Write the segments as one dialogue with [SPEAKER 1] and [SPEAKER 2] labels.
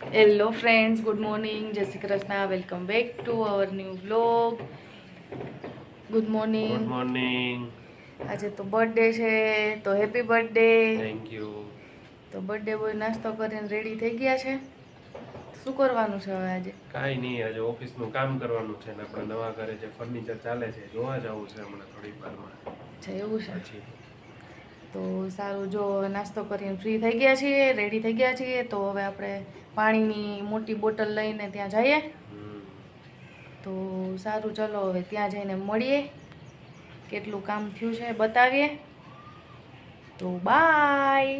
[SPEAKER 1] Hello friends, good morning, જય Shri Krishna, welcome back to our new vlog. Good morning.
[SPEAKER 2] Good morning.
[SPEAKER 1] આજે તો birthday છે, તો હેપી બર્થડે.
[SPEAKER 2] Thank you.
[SPEAKER 1] તો birthday boy નાસ્તો કરીને રેડી થઈ ગયા છે. શું કરવાનું છે હવે આજે?
[SPEAKER 2] કાંઈ નહીં, આજે ઓફિસનું કામ કરવાનું છે ને આપણે નવા ઘરે જે ફર્નિચર ચાલે છે જોવા જવું છે હમણાં થોડીક વારમાં.
[SPEAKER 1] છે એવું છે.
[SPEAKER 2] પછી
[SPEAKER 1] તો સારું, જો હવે નાસ્તો કરીને ફ્રી થઈ ગયા છીએ, રેડી થઈ ગયા છીએ, તો હવે આપણે પાણીની મોટી બોટલ લઈને ત્યાં જઈએ. તો સારું, ચલો હવે ત્યાં જઈને મળીએ, કેટલું કામ થયું છે બતાવીએ. તો બાય.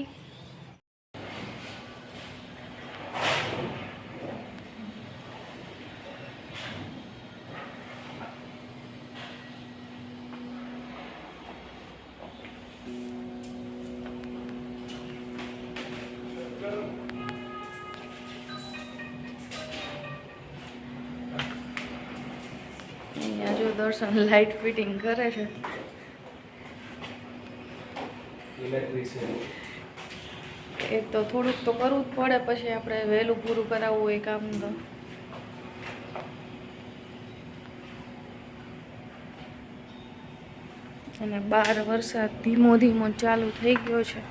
[SPEAKER 1] અહીંયા જો દર્શન લાઇટ ફિટિંગ કરે છે.
[SPEAKER 2] ઇલેક્ટ્રિશિયન
[SPEAKER 1] એક તો થોડુંક તો કરવું જ પડે, પછી આપણે વહેલું પૂરું કરાવવું હોય કામ તો. અને બહાર વરસાદ ધીમો ધીમો ચાલુ થઈ ગયો છે.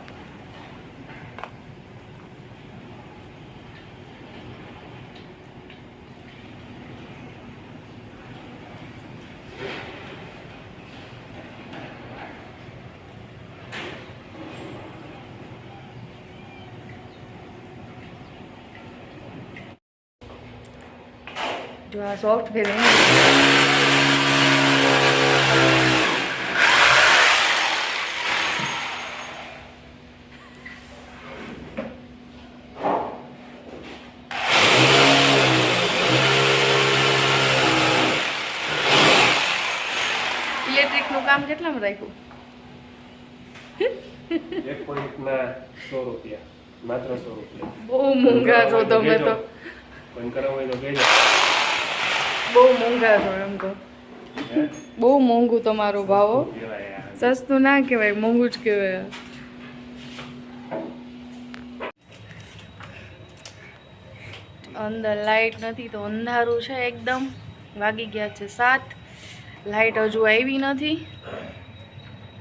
[SPEAKER 1] જો આ સોફ્ટવેર ઇલેક્ટ્રિકનું કામ કેટલામાં રાખ્યું?
[SPEAKER 2] 1.100 માત્ર 100 રૂપિયા.
[SPEAKER 1] બહુ મોંઘા છો તમે તો.
[SPEAKER 2] પણ કરાવવું હોય તો કહેજો.
[SPEAKER 1] બહુ મોંઘા છો એમ તો. બહુ મોંઘું તમારો ભાવ.
[SPEAKER 2] કહેવાય યાર.
[SPEAKER 1] સસ્તું ના કહેવાય, મોંઘું જ કહેવાય. અંદર લાઇટ નથી તો અંધારું છે એકદમ. વાગી ગયા છે 7. લાઇટ હજુ આવી નથી.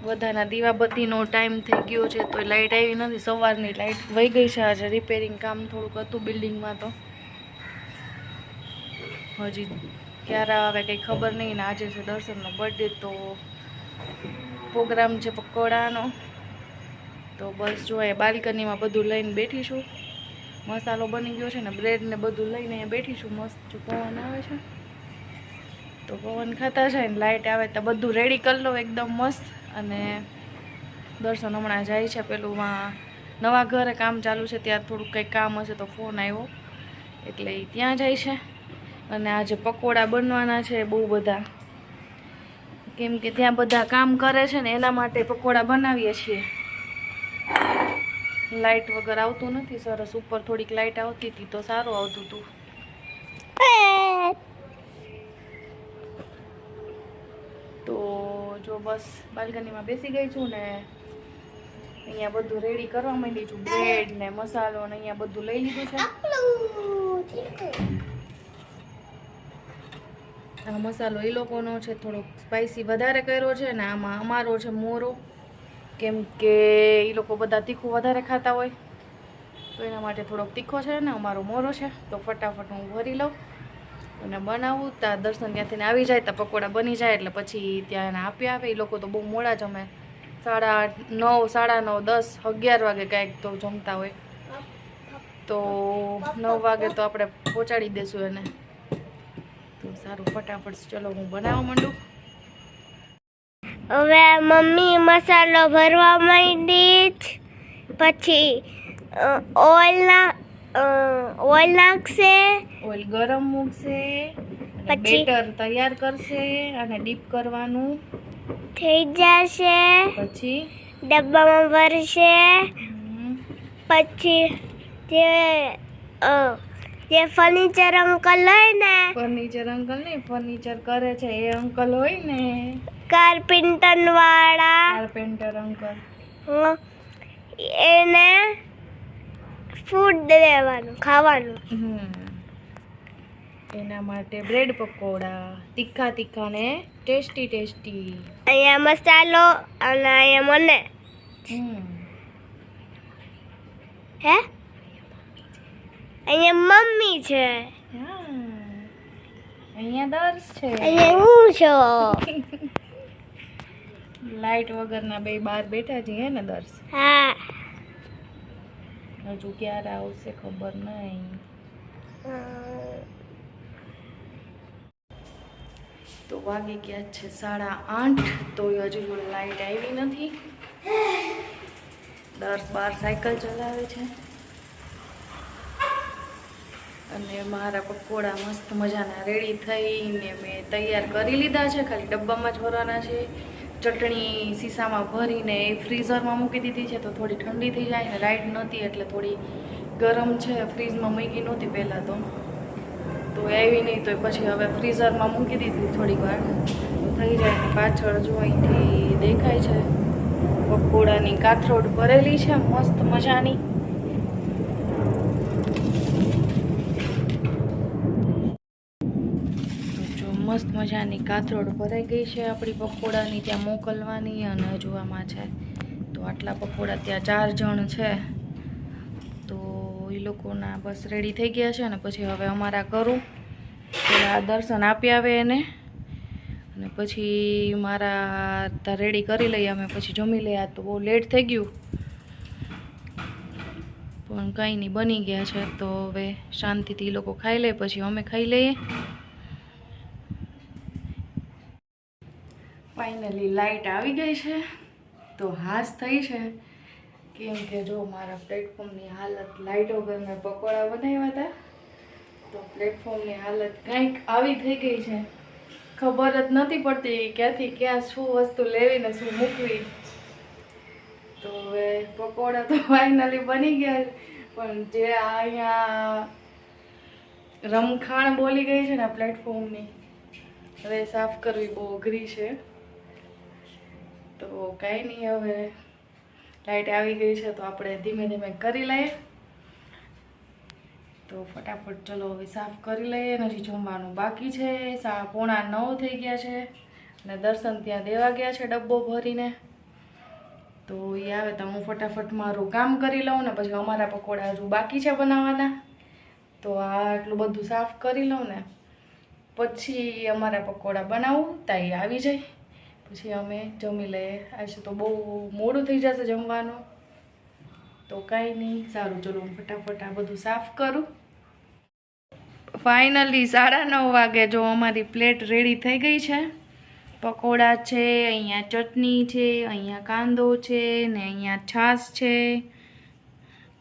[SPEAKER 1] બધાના દીવાબત્તીનો ટાઈમ થઈ ગયો છે તો લાઇટ આવી નથી. સવારની લાઇટ વહી ગઈ છે. આજે રિપેરિંગ કામ થોડુંક હતું બિલ્ડિંગમાં, તો હજી ક્યારે આવે કંઈ ખબર નહીં. ને આજે છે દર્શનનો બર્થડે, તો પ્રોગ્રામ છે પકોડાનો. તો બસ જો એ બાલ્કનીમાં બધું લઈને બેઠી છું. મસાલો બની ગયો છે ને બ્રેડ ને બધું લઈને અહીંયા બેઠી છું. મસ્ત જો પવન આવે છે, તો પવન ખાતા છે ને લાઇટ આવે તો બધું રેડી કરી લો એકદમ મસ્ત. અને દર્શન હમણાં જાય છે પેલું નવા ઘરે કામ ચાલુ છે, ત્યાં થોડુંક કંઈક કામ હશે તો ફોન આવ્યો એટલે એ ત્યાં જાય છે. અને આજે પકોડા બનવાના છે બહુ બધા, કેમ કે ત્યાં બધા કામ કરે છે ને એના માટે પકોડા બનાવીએ છીએ. લાઇટ વગર આવતું નથી સરસ. ઉપર થોડીક લાઇટ આવતી હતી તો સારું આવતું હતું. તો જો બસ બાલ્કનીમાં બેસી ગઈ છું ને અહીંયા બધું રેડી કરવા માંડી છું. બ્રેડ ને મસાલો ને અહીંયા બધું લઈ લીધું છે. આ મસાલો એ લોકોનો છે, થોડોક સ્પાઈસી વધારે કર્યો છે ને આમાં અમારો છે મોરો, કેમ કે એ લોકો બધા તીખું વધારે ખાતા હોય તો એના માટે થોડોક તીખો છે ને અમારો મોરો છે. તો ફટાફટ હું ભરી લઉં અને બનાવું. ત્યાં દર્શન ત્યાંથી આવી જાય તો પકોડા બની જાય એટલે પછી ત્યાં એને આપી આવે. એ લોકો તો બહુ મોડા જમે, 8:30, 9:30, 10, 11 વાગે કાંઈક તો જમતા હોય. તો 9 વાગે તો આપણે પહોંચાડી દઈશું એને. તો સારું, ફટાફટ ચલો હું બનાવવા માંડું.
[SPEAKER 3] હવે મમ્મી મસાલો ભરવા માંડી, પછી ઓઇલ નાખશે,
[SPEAKER 1] ઓઇલ ગરમ મૂકશે,
[SPEAKER 3] પછી
[SPEAKER 1] બેટર તૈયાર કરશે અને ડીપ કરવાનું
[SPEAKER 3] થઈ જશે,
[SPEAKER 1] પછી
[SPEAKER 3] ડબ્બામાં ભરશે. પછી જે ફર્નિચર અંકલ હોય ને,
[SPEAKER 1] ફર્નિચર અંકલ નહીં, ફર્નિચર કરે છે એ અંકલ હોય ને,
[SPEAKER 3] કાર્પેન્ટર વાળા,
[SPEAKER 1] કાર્પેન્ટર અંકલ,
[SPEAKER 3] એને ફૂડ લેવાનું ખાવાનું.
[SPEAKER 1] એના માટે બ્રેડ પકોડા તીખા તીખા ને ટેસ્ટી ટેસ્ટી.
[SPEAKER 3] અહીંયા મસાલો અને અહીંયા મને હે અહીંયા મમ્મી છે,
[SPEAKER 1] અહીંયા દર્શ છે,
[SPEAKER 3] અહીંયા હું છું.
[SPEAKER 1] લાઈટ વગરના બે બહાર બેઠા છીએ ને દર્શ.
[SPEAKER 3] હા
[SPEAKER 1] હજુ ક્યારે આવશે ખબર નહીં. તો વાગી ગયા છે 8:30. તો હજુ લાઈટ આવી નથી. દર્શ બાર સાયકલ ચલાવે છે અને મારા પકોડા મસ્ત મજાના રેડી થઈને મેં તૈયાર કરી લીધા છે. ખાલી ડબ્બામાં જ ભરવાના છે. ચટણી સીસામાં ભરીને એ ફ્રીઝરમાં મૂકી દીધી છે તો થોડી ઠંડી થઈ જાય ને લાઈટ નહોતી એટલે થોડી ગરમ છે. ફ્રીજમાં મૂકી નહોતી પહેલાં તો આવી નહીં તો પછી હવે ફ્રીઝરમાં મૂકી દીધી થોડીક વાર થઈ જાય ને પાછળ જો અહીંથી દેખાય છે પકોડાની કાથરોડ ભરેલી છે મસ્ત મજાની. જો મસ્ત મજાની કાથરોડ ભરાઈ ગઈ છે આપણી પકોડાની ત્યાં મોકલવાની. અને હજુ આમાં છે તો આટલા પકોડા ત્યાં 4 જણ છે તો એ લોકોના બસ રેડી થઈ ગયા છે. અને પછી હવે અમારા કરું પેલા દર્શન આપી આવે એને અને પછી મારા ત્યાં રેડી કરી લઈએ અમે પછી જમી લઈએ. આ તો બહુ લેટ થઈ ગયું પણ કંઈ નહીં બની ગયા છે તો હવે શાંતિથી એ લોકો ખાઈ લે પછી અમે ખાઈ લઈએ. ફાઇનલી લાઇટ આવી ગઈ છે તો હાશ થઈ છે કેમ કે જો મારા પ્લેટફોર્મની હાલત લાઇટ વગર મેં પકોડા બનાવ્યા હતા તો પ્લેટફોર્મની હાલત કંઈક આવી થઈ ગઈ છે. ખબર જ નથી પડતી ક્યાંથી ક્યાં શું વસ્તુ લેવી ને શું મૂકવી. તો હવે પકોડા તો ફાઇનલી બની ગયા પણ જે અહીંયા રમખાણ બોલી ગઈ છે ને પ્લેટફોર્મની હવે સાફ કરવી બહુ અઘરી છે. તો કાંઈ નહીં હવે લાઇટ આવી ગઈ છે તો આપણે ધીમે ધીમે કરી લઈએ. તો ફટાફટ ચલો હવે સાફ કરી લઈએ. હજી જમવાનું બાકી છે. 8:45 થઈ ગયા છે અને દર્શન ત્યાં દેવા ગયા છે ડબ્બો ભરીને. તો એ આવે તો હું ફટાફટ મારું કામ કરી લઉં ને પછી અમારા પકોડા હજુ બાકી છે બનાવવાના તો આ આટલું બધું સાફ કરી લઉં ને પછી અમારા પકોડા બનાવું તાઈ આવી જાય પછી અમે જમી લઈએ. આજે તો બહુ મોડું થઈ જશે જમવાનું તો કાંઈ નહીં. સારું ચલો હું ફટાફટ આ બધું સાફ કરું. ફાઇનલી 9:30 વાગે જો અમારી પ્લેટ રેડી થઈ ગઈ છે. પકોડા છે, અહીંયા ચટણી છે, અહીંયા કાંદો છે ને અહીંયા છાશ છે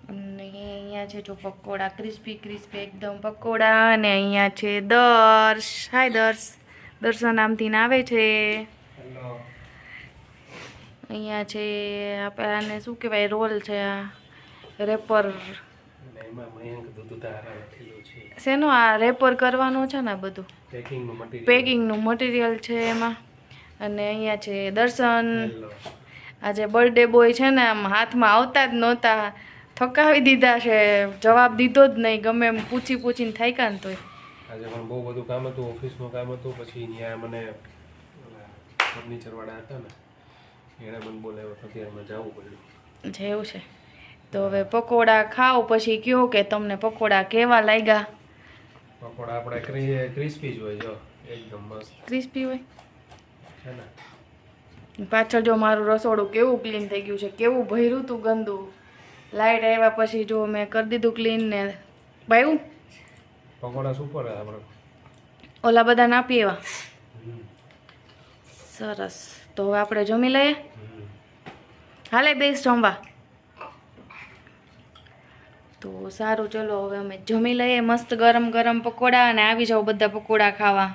[SPEAKER 1] અને અહીંયા છે જો પકોડા ક્રિસ્પી ક્રિસ્પી એકદમ પકોડા. અને અહીંયા છે દર્શ. હાય દર્શ. દર્શન આમથી આવે છે. અહીંયા છે આપણાને શું કહેવાય રોલ છે આ રેપર. શેનો આ રેપર કરવાનો છે ને બધું પેકિંગનું મટીરિયલ છે એમાં. અને અહીંયા છે દર્શન. આજે બર્થડે બોય છે ને આમ હાથમાં આવતા જ નહોતા થકાવી દીધા છે. જવાબ દીધો જ નહીં ગમે એમ પૂછી પૂછીને થાક્યા ને તોય.
[SPEAKER 2] આજે પણ બહુ બધું કામ હતું ઓફિસનું કામ હતું પછી ત્યાં મને ફર્નિચરવાળા હતા ને એણે મને બોલાવ્યો તો ત્યારે જવું પડ્યું.
[SPEAKER 1] જેવું છે તો હવે પકોડા ખાઓ પછી કયો કે તમને પકોડા કેવા લાગ્યા.
[SPEAKER 2] પકોડા આપણે ક્રિસ્પી જ હોય જો એકદમ મસ્ત
[SPEAKER 1] ક્રિસ્પી હોય
[SPEAKER 2] છે ને.
[SPEAKER 1] પાછળ જો મારું રસોડું કેવું ક્લીન થઈ ગયું છે કેવું ભર્યું હતું ગંદુ. લાઇટ આવ્યા પછી જો મેં કરી દીધું ક્લીન ને ભાઈ
[SPEAKER 2] પકોડા સુપર આપણે
[SPEAKER 1] ઓલા બધા નાપી એવા સરસ. તો હવે આપણે જમી લઈએ. હાલે બેસ જમવા. તો સારું ચલો હવે અમે જમી લઈએ મસ્ત ગરમ ગરમ પકોડા અને આવી જાઓ બધા પકોડા ખાવા.